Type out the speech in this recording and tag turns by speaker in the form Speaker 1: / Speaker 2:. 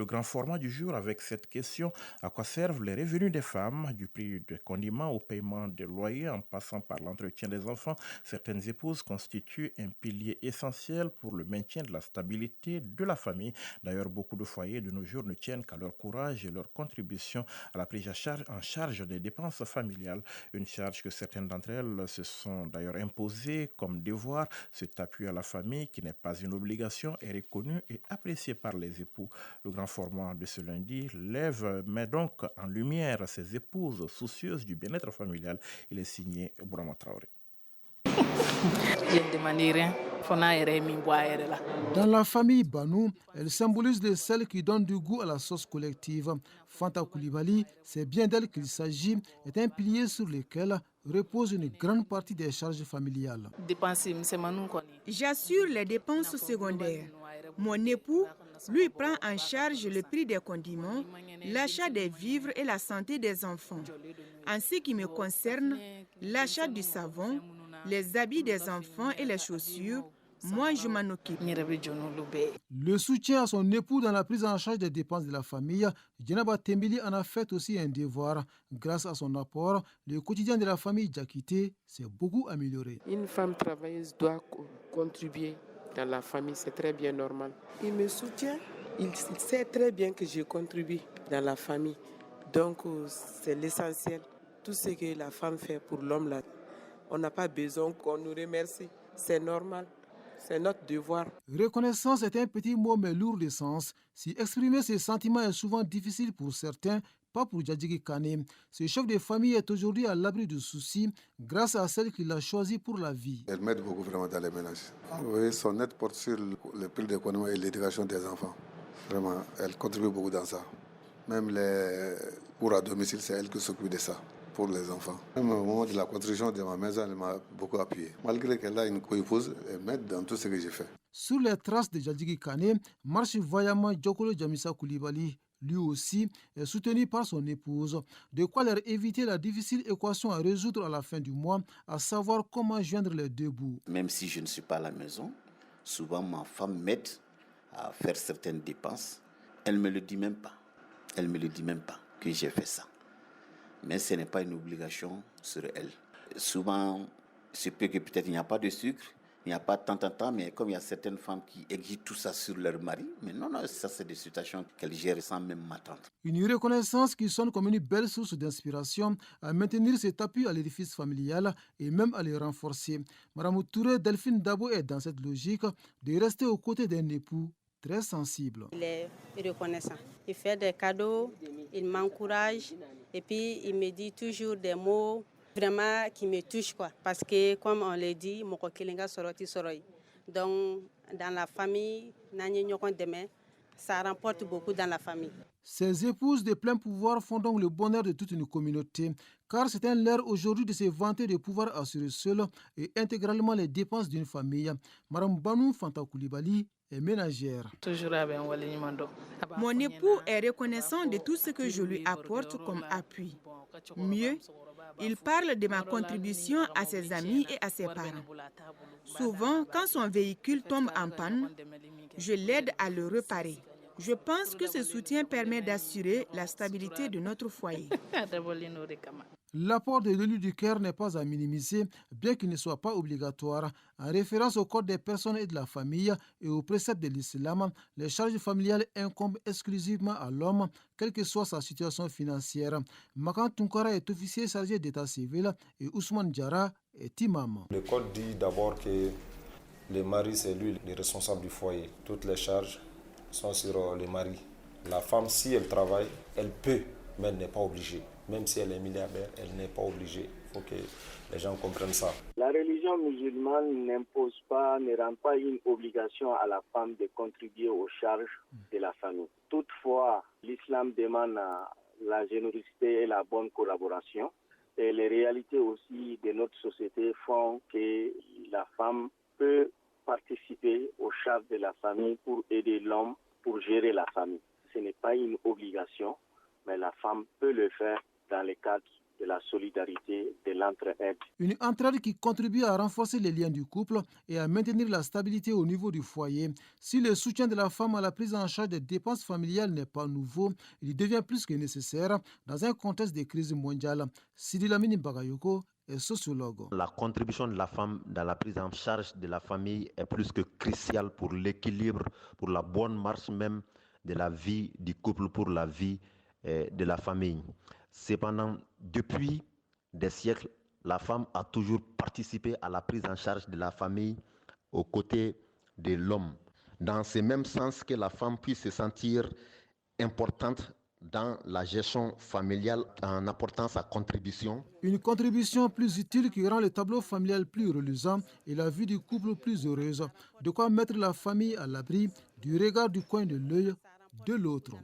Speaker 1: le grand format du jour avec cette question: à quoi servent les revenus des femmes? Du prix des condiments au paiement des loyers en passant par l'entretien des enfants, certaines épouses constituent un pilier essentiel pour le maintien de la stabilité de la famille. D'ailleurs, beaucoup de foyers de nos jours ne tiennent qu'à leur courage et leur contribution à la prise en charge des dépenses familiales. Une charge que certaines d'entre elles se sont d'ailleurs imposées comme devoir. Cet appui à la famille, qui n'est pas une obligation, est reconnu et apprécié par les époux. Le grand format de ce lundi met donc en lumière ces épouses soucieuses du bien-être familial. Il est signé Bourama Traoré.
Speaker 2: Dans la famille Banou, elle symbolise les celles qui donnent du goût à la sauce collective. Fanta Koulibaly, c'est bien d'elle qu'il s'agit, est un pilier sur lequel repose une grande partie des charges familiales.
Speaker 3: J'assure les dépenses secondaires. Mon époux, lui, prend en charge le prix des condiments, l'achat des vivres et la santé des enfants. En ce qui me concerne, l'achat du savon, les habits des enfants et les chaussures, moi je m'en occupe.
Speaker 2: Le soutien à son époux dans la prise en charge des dépenses de la famille, Djenaba Tembili en a fait aussi un devoir. Grâce à son apport, le quotidien de la famille Diakité s'est beaucoup amélioré.
Speaker 4: Une femme travailleuse doit contribuer dans la famille, c'est très bien normal. Il me soutient, il sait très bien que je contribue dans la famille. Donc c'est l'essentiel. Tout ce que la femme fait pour l'homme, là, on n'a pas besoin qu'on nous remercie. C'est normal. C'est notre devoir.
Speaker 2: Reconnaissance est un petit mot mais lourd de sens. Si exprimer ses sentiments est souvent difficile pour certains, pas pour Djadjigi Kane. Ce chef de famille est aujourd'hui à l'abri de soucis grâce à celle qu'il a choisie pour la vie.
Speaker 5: Elle m'aide beaucoup vraiment dans les ménages. Vous voyez, son aide porte sur le prix de l'économie et l'éducation des enfants. Vraiment, elle contribue beaucoup dans ça. Même les cours à domicile, c'est elle qui s'occupe de ça pour les enfants. Même au moment de la construction de ma maison, elle m'a beaucoup appuyé. Malgré qu'elle a une co-épouse, elle m'aide dans tout ce que j'ai fait.
Speaker 2: Sur les traces de Djadjigi Kane, marche vaillamment Djokolo Djamisa Koulibaly. Lui aussi est soutenu par son épouse. De quoi leur éviter la difficile équation à résoudre à la fin du mois, à savoir comment joindre les deux bouts.
Speaker 6: Même si je ne suis pas à la maison, souvent ma femme m'aide à faire certaines dépenses. Elle ne me le dit même pas. Elle ne me le dit même pas que j'ai fait ça. Mais ce n'est pas une obligation sur elle. Souvent, c'est peut que peut-être il n'y a pas de sucre, il n'y a pas de temps, mais comme il y a certaines femmes qui exigent tout ça sur leur mari, mais non, ça c'est des situations qu'elles gèrent sans même m'attendre.
Speaker 2: Une reconnaissance qui sonne comme une belle source d'inspiration à maintenir cet appui à l'édifice familial et même à le renforcer. Madame Touré Delphine Dabo est dans cette logique de rester aux côtés d'un époux très sensible.
Speaker 7: Il est reconnaissant. Il fait des cadeaux, il m'encourage et puis il me dit toujours des mots vraiment qui me touchent, quoi. Parce que comme on le dit, moko kilinga soroti soroy. Donc dans la famille, ça remporte beaucoup dans la famille.
Speaker 2: Ces épouses de plein pouvoir font donc le bonheur de toute une communauté, car c'est un leurre aujourd'hui de se vanter de pouvoir assurer seul et intégralement les dépenses d'une famille. Madame Banou Fanta Koulibaly est ménagère.
Speaker 3: Mon époux est reconnaissant de tout ce que je lui apporte comme appui. Mieux, il parle de ma contribution à ses amis et à ses parents. Souvent, quand son véhicule tombe en panne, je l'aide à le réparer. Je pense que ce soutien permet d'assurer la stabilité de notre foyer.
Speaker 2: L'apport de l'élu du Caire n'est pas à minimiser, bien qu'il ne soit pas obligatoire. En référence au code des personnes et de la famille et aux préceptes de l'islam, les charges familiales incombent exclusivement à l'homme, quelle que soit sa situation financière. Makan Tunkara est officier chargé d'état civil et Ousmane Diarra est imam.
Speaker 8: Le code dit d'abord que le mari, c'est lui le responsable du foyer. Toutes les charges sont sur le mari. La femme, si elle travaille, elle peut, mais elle n'est pas obligée. Même si elle est milliardaire, elle n'est pas obligée. Il faut que les gens comprennent ça.
Speaker 9: La religion musulmane n'impose pas, ne rend pas une obligation à la femme de contribuer aux charges de la famille. Toutefois, l'islam demande la générosité et la bonne collaboration. Et les réalités aussi de notre société font que la femme peut participer aux charges de la famille pour aider l'homme pour gérer la famille. Ce n'est pas une obligation, mais la femme peut le faire dans le cadre de la solidarité, de l'entraide.
Speaker 2: Une entraide qui contribue à renforcer les liens du couple et à maintenir la stabilité au niveau du foyer. Si le soutien de la femme à la prise en charge des dépenses familiales n'est pas nouveau, il devient plus que nécessaire dans un contexte de crise mondiale. Sidi Lamini Bagayoko est sociologue.
Speaker 10: La contribution de la femme dans la prise en charge de la famille est plus que cruciale pour l'équilibre, pour la bonne marche même de la vie du couple, pour la vie de la famille. Cependant, depuis des siècles, la femme a toujours participé à la prise en charge de la famille aux côtés de l'homme. Dans ce même sens que la femme puisse se sentir importante dans la gestion familiale en apportant sa contribution.
Speaker 2: Une contribution plus utile qui rend le tableau familial plus reluisant et la vie du couple plus heureuse. De quoi mettre la famille à l'abri du regard du coin de l'œil de l'autre.